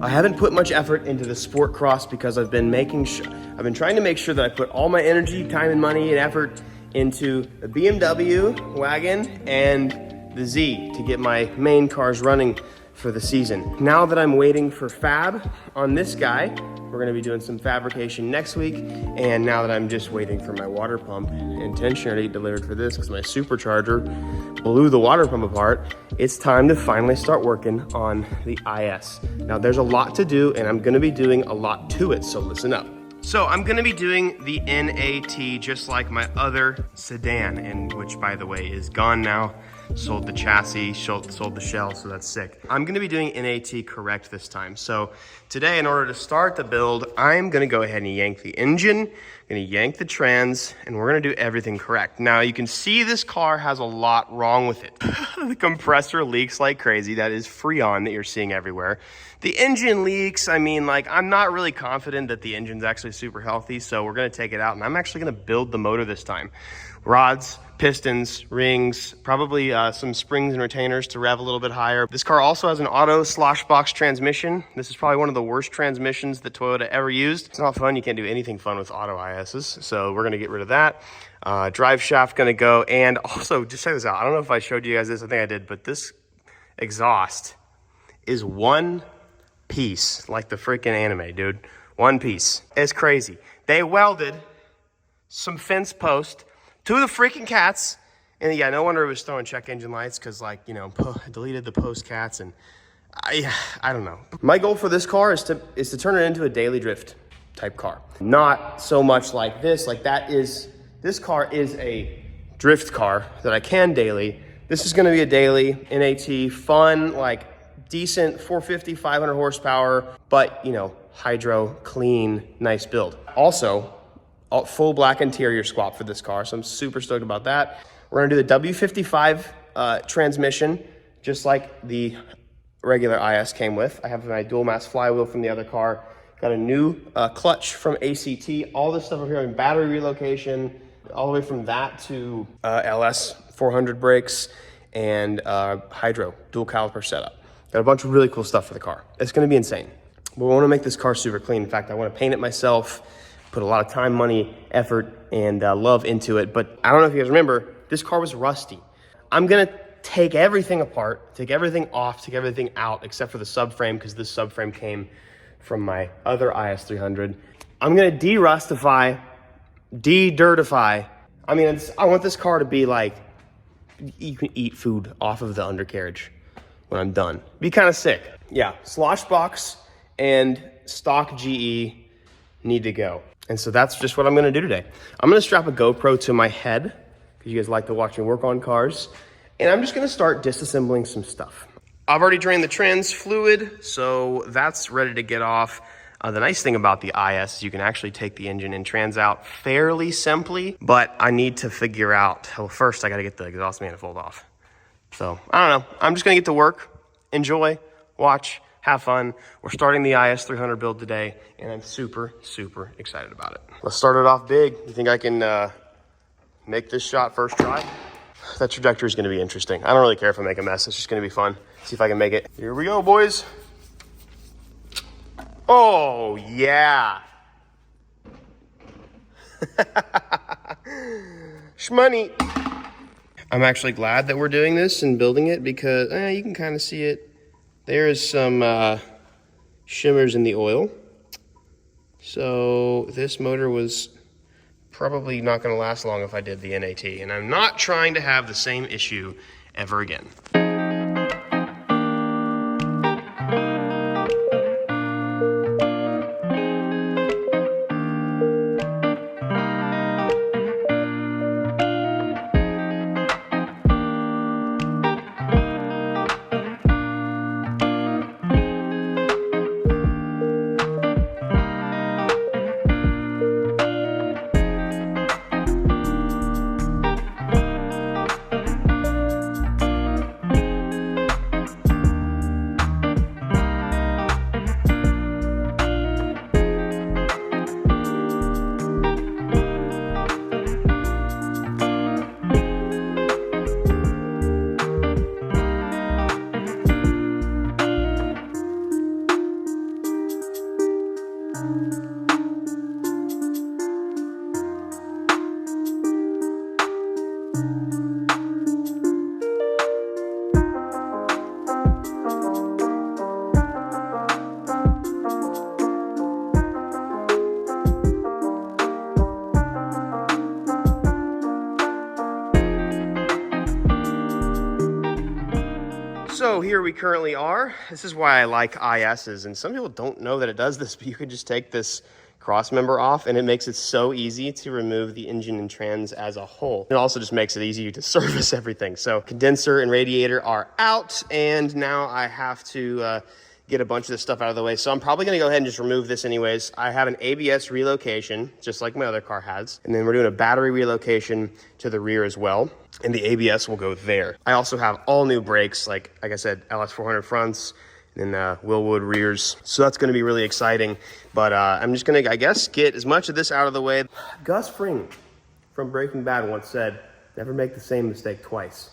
I haven't put much effort into the Sport Cross because I've been trying to make sure that I put all my energy, time and money and effort into the BMW Wagon and the Z to get my main cars running for the season. Now that I'm waiting for fab on this guy, we're gonna be doing some fabrication next week. And now that I'm just waiting for my water pump and tensioner to get delivered for this because my supercharger blew the water pump apart, it's time to finally start working on the IS. Now there's a lot to do and I'm gonna be doing a lot to it, so listen up. So I'm gonna be doing the NAT just like my other sedan, and which by the way is gone now. Sold the chassis, sold the shell, so that's sick. I'm gonna be doing NAT correct this time. So today, in order to start the build, I'm gonna go ahead and yank the engine, gonna yank the trans, and we're gonna do everything correct. Now you can see this car has a lot wrong with it. The compressor leaks like crazy. That is Freon that you're seeing everywhere. The engine leaks. I mean, like, I'm not really confident that the engine's actually super healthy, so we're gonna take it out, and I'm actually gonna build the motor this time. Rods, pistons, rings, probably some springs and retainers to rev a little bit higher. This car also has an auto slosh box transmission. This is probably one of the worst transmissions that Toyota ever used. It's not fun. You can't do anything fun with auto ISs, so we're gonna get rid of that. Drive shaft gonna go, and also, just check this out. I don't know if I showed you guys this, I think I did, but this exhaust is one piece, like the freaking anime, dude. One piece. It's crazy. They welded some fence post to the freaking cats, and yeah, no wonder it was throwing check engine lights, because, like, you know, I deleted the post cats, and I don't know. My goal for this car is to turn it into a daily drift type car. Not so much like this. Like, this car is a drift car that I can daily. This is gonna be a daily NAT, fun, like decent 450, 500 horsepower, but, you know, hydro, clean, nice build. Also, full black interior swap for this car, so I'm super stoked about that. We're gonna do the W55 transmission, just like the regular IS came with. I have my dual mass flywheel from the other car. Got a new clutch from ACT. All this stuff over here, battery relocation, all the way from that to LS 400 brakes and hydro, dual caliper setup. Got a bunch of really cool stuff for the car. It's gonna be insane. But we wanna make this car super clean. In fact, I wanna paint it myself, put a lot of time, money, effort, and love into it. But I don't know if you guys remember, this car was rusty. I'm gonna take everything apart, take everything off, take everything out, except for the subframe, because this subframe came from my other IS300. I'm gonna de-rustify, de-dirtify. I mean, I want this car to be like, you can eat food off of the undercarriage when I'm done. Be kind of sick. Yeah, slosh box and stock GE need to go. And so that's just what I'm gonna do today. I'm gonna strap a GoPro to my head, because you guys like to watch me work on cars. And I'm just gonna start disassembling some stuff. I've already drained the trans fluid, so that's ready to get off. The nice thing about the IS is you can actually take the engine and trans out fairly simply, but I need to figure out, well, first I gotta get the exhaust manifold off. So, I don't know. I'm just gonna get to work, enjoy, watch, have fun. We're starting the IS300 build today, and I'm super, super excited about it. Let's start it off big. You think I can make this shot first try? That trajectory is gonna be interesting. I don't really care if I make a mess. It's just gonna be fun. See if I can make it. Here we go, boys. Oh, yeah. Shmoney. I'm actually glad that we're doing this and building it, because you can kind of see it. There is some shimmers in the oil. So this motor was probably not going to last long if I did the NAT. And I'm not trying to have the same issue ever again. So here we currently are. This is why I like ISs, and some people don't know that it does this, but you could just take this cross member off and it makes it so easy to remove the engine and trans as a whole. It also just makes it easier to service everything. So condenser and radiator are out, and now I have to get a bunch of this stuff out of the way. So I'm probably gonna go ahead and just remove this anyways. I have an ABS relocation, just like my other car has. And then we're doing a battery relocation to the rear as well. And the ABS will go there. I also have all new brakes, like I said, IS300 fronts, and then Willwood rears. So that's gonna be really exciting. But I'm just gonna, I guess, get as much of this out of the way. Gus Fring from Breaking Bad once said, never make the same mistake twice.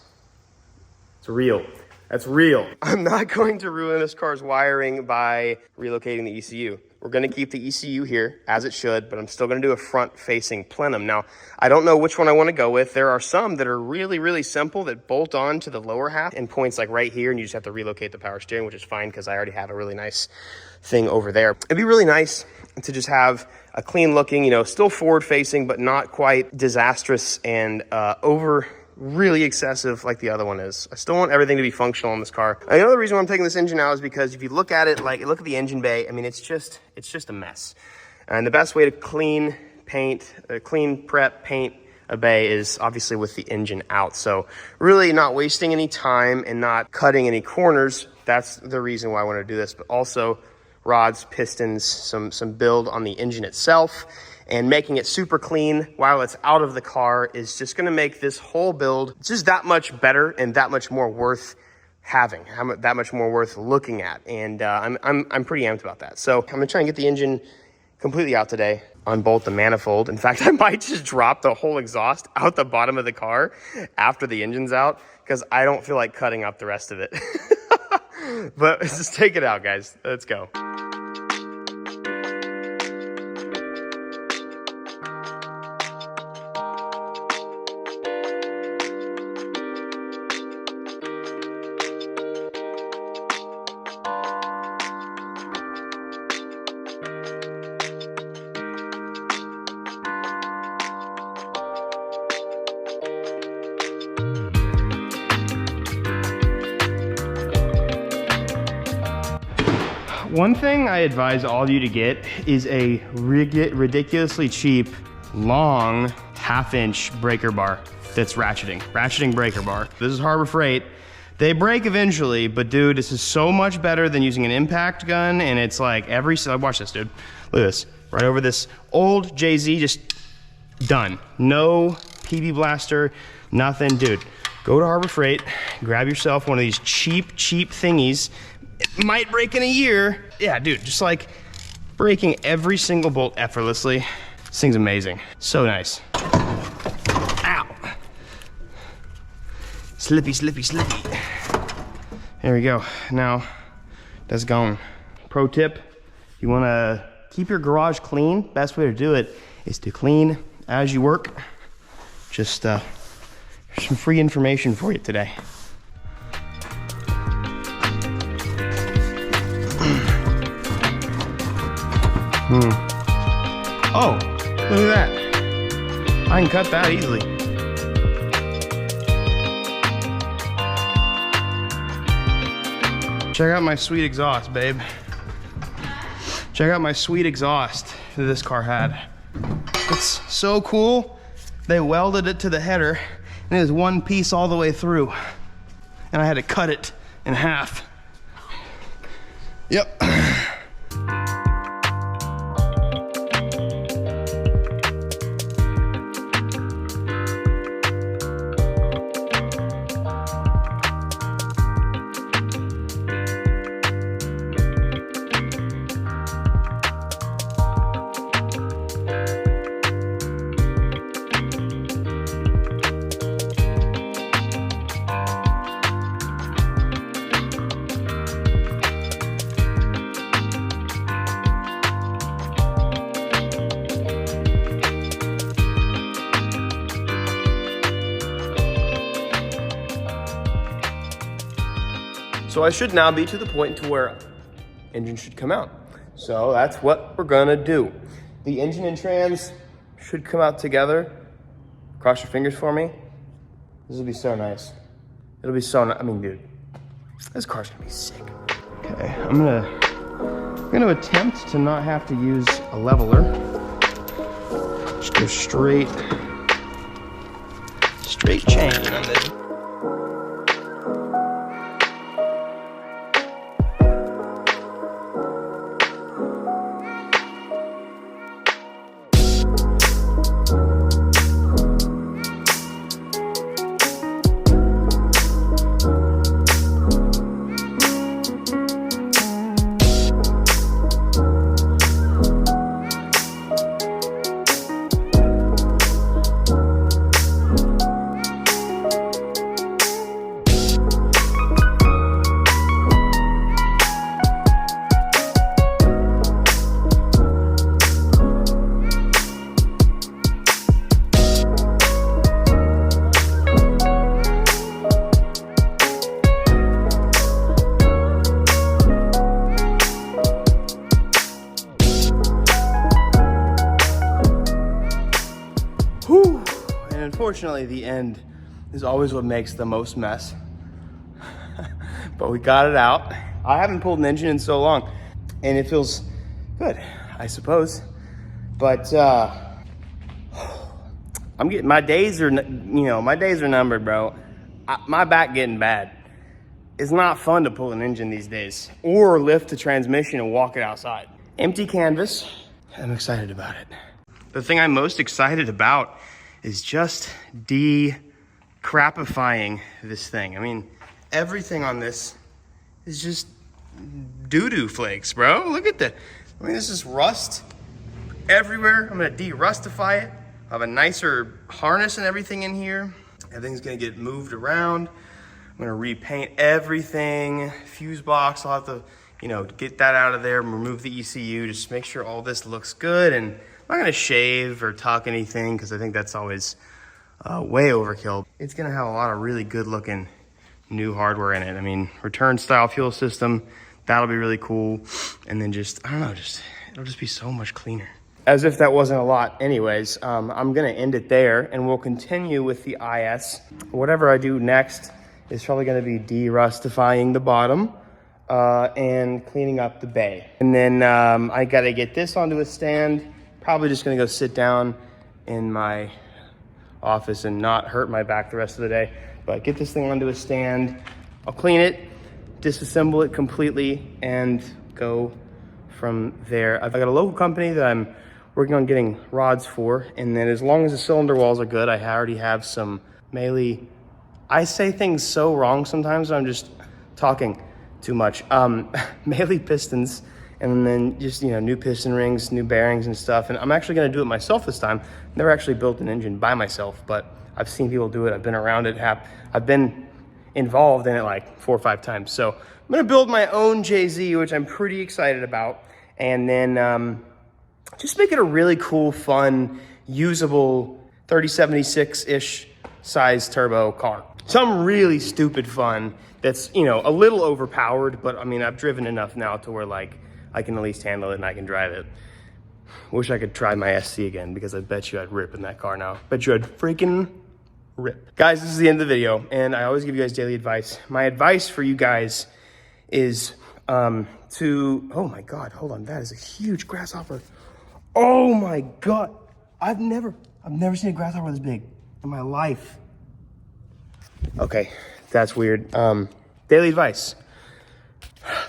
It's real. That's real. I'm not going to ruin this car's wiring by relocating the ECU. We're gonna keep the ECU here as it should, but I'm still gonna do a front-facing plenum. Now, I don't know which one I wanna go with. There are some that are really, really simple that bolt on to the lower half and points like right here, and you just have to relocate the power steering, which is fine because I already have a really nice thing over there. It'd be really nice to just have a clean looking, you know, still forward-facing, but not quite disastrous and really excessive like the other one is. I still want everything to be functional in this car. Another reason why I'm taking this engine out is because if you look at it, like look at the engine bay, I mean, it's just a mess. And the best way to clean prep paint a bay is obviously with the engine out. So really not wasting any time and not cutting any corners. That's the reason why I want to do this, but also rods, pistons, some build on the engine itself. And making it super clean while it's out of the car is just gonna make this whole build just that much better and that much more worth having, that much more worth looking at. And I'm pretty amped about that. So I'm gonna try and get the engine completely out today, unbolt the manifold. In fact, I might just drop the whole exhaust out the bottom of the car after the engine's out because I don't feel like cutting up the rest of it. But let's just take it out, guys. Let's go. One thing I advise all of you to get is a ridiculously cheap, long, half-inch breaker bar that's ratcheting breaker bar. This is Harbor Freight. They break eventually, but dude, this is so much better than using an impact gun, and it's like watch this, dude. Look at this, right over this old JZ, just done. No PB blaster, nothing, dude. Go to Harbor Freight, grab yourself one of these cheap thingies. It might break in a year. Yeah, dude, just like breaking every single bolt effortlessly. This thing's amazing. So nice. Ow. Slippy. There we go. Now, that's gone. Pro tip, you wanna keep your garage clean. Best way to do it is to clean as you work. Just some free information for you today. Oh, look at that. I can cut that easily. Check out my sweet exhaust, babe. Check out my sweet exhaust that this car had. It's so cool. They welded it to the header and it was one piece all the way through. And I had to cut it in half. Yep. So I should now be to the point to where engine should come out. So that's what we're gonna do. The engine and trans should come out together. Cross your fingers for me. This will be so nice. It'll be so nice. I mean, dude, this car's gonna be sick. Okay, I'm gonna attempt to not have to use a leveler. Just go straight chain on this. Unfortunately, the end is always what makes the most mess. But we got it out. I haven't pulled an engine in so long, and it feels good, I suppose. But I'm getting, my days are numbered, bro. My back getting bad. It's not fun to pull an engine these days, or lift the transmission and walk it outside. Empty canvas. I'm excited about it. The thing I'm most excited about is just de-crapifying this thing. I mean, everything on this is just doo-doo flakes, bro. Look at that. I mean, this is rust everywhere. I'm gonna de-rustify it. I have a nicer harness and everything in here. Everything's gonna get moved around. I'm gonna repaint everything. Fuse box, I'll have to, get that out of there, remove the ECU, just make sure all this looks good. And I'm not gonna shave or tuck anything because I think that's always way overkill. It's gonna have a lot of really good looking new hardware in it. I mean, return style fuel system, that'll be really cool. And then it'll just be so much cleaner. As if that wasn't a lot anyways, I'm gonna end it there and we'll continue with the IS. Whatever I do next is probably gonna be de-rustifying the bottom and cleaning up the bay. And then I gotta get this onto a stand. Probably just gonna go sit down in my office and not hurt my back the rest of the day. But get this thing onto a stand. I'll clean it, disassemble it completely, and go from there. I've got a local company that I'm working on getting rods for. And then as long as the cylinder walls are good, I already have some Melee. I say things so wrong sometimes, I'm just talking too much. Melee pistons. And then just, new piston rings, new bearings and stuff. And I'm actually gonna do it myself this time. Never actually built an engine by myself, but I've seen people do it. I've been around it. I've been involved in it like 4 or 5 times. So I'm gonna build my own JZ, which I'm pretty excited about. And then just make it a really cool, fun, usable 3076-ish size turbo car. Some really stupid fun that's, a little overpowered, but I mean, I've driven enough now to where like, I can at least handle it and I can drive it. Wish I could try my SC again because I bet you I'd rip in that car now. Bet you I'd freaking rip. Guys, this is the end of the video and I always give you guys daily advice. My advice for you guys is oh my God, hold on. That is a huge grasshopper. Oh my God. I've never seen a grasshopper this big in my life. Okay, that's weird. Daily advice.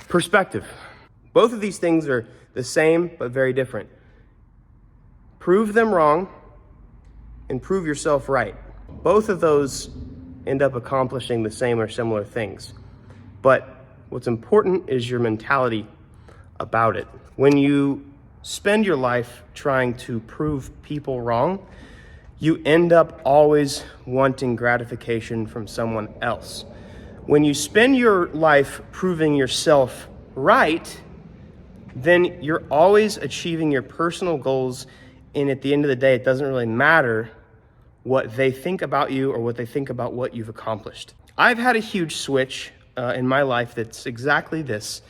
Perspective. Both of these things are the same, but very different. Prove them wrong and prove yourself right. Both of those end up accomplishing the same or similar things. But what's important is your mentality about it. When you spend your life trying to prove people wrong, you end up always wanting gratification from someone else. When you spend your life proving yourself right, then you're always achieving your personal goals. And at the end of the day, it doesn't really matter what they think about you or what they think about what you've accomplished. I've had a huge switch in my life that's exactly this.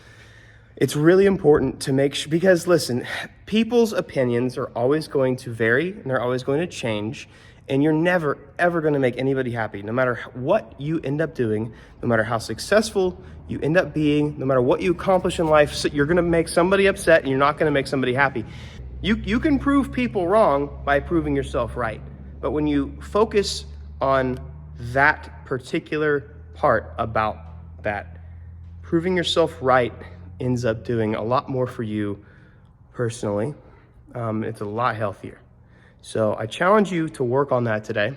It's really important to make sure, because listen, people's opinions are always going to vary and they're always going to change, and you're never, ever going to make anybody happy. No matter what you end up doing, no matter how successful you end up being, no matter what you accomplish in life, so you're going to make somebody upset and you're not going to make somebody happy. You can prove people wrong by proving yourself right. But when you focus on that particular part about that, proving yourself right ends up doing a lot more for you personally. It's a lot healthier. So I challenge you to work on that today.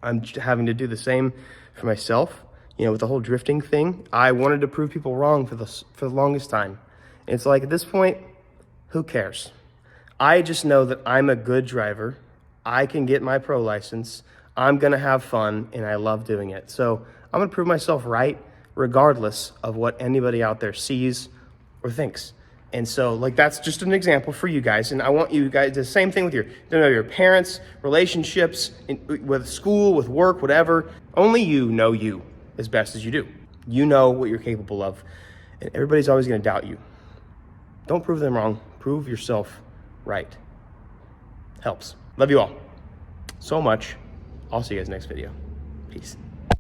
I'm having to do the same for myself. With the whole drifting thing, I wanted to prove people wrong for the longest time. It's like, at this point, who cares? I just know that I'm a good driver. I can get my pro license. I'm gonna have fun, and I love doing it. So I'm gonna prove myself right, regardless of what anybody out there sees or thinks. And so, that's just an example for you guys. And I want you guys, the same thing with your parents, relationships, with school, with work, whatever. Only you know you as best as you do. You know what you're capable of. And everybody's always gonna doubt you. Don't prove them wrong. Prove yourself right. Helps. Love you all so much. I'll see you guys next video. Peace.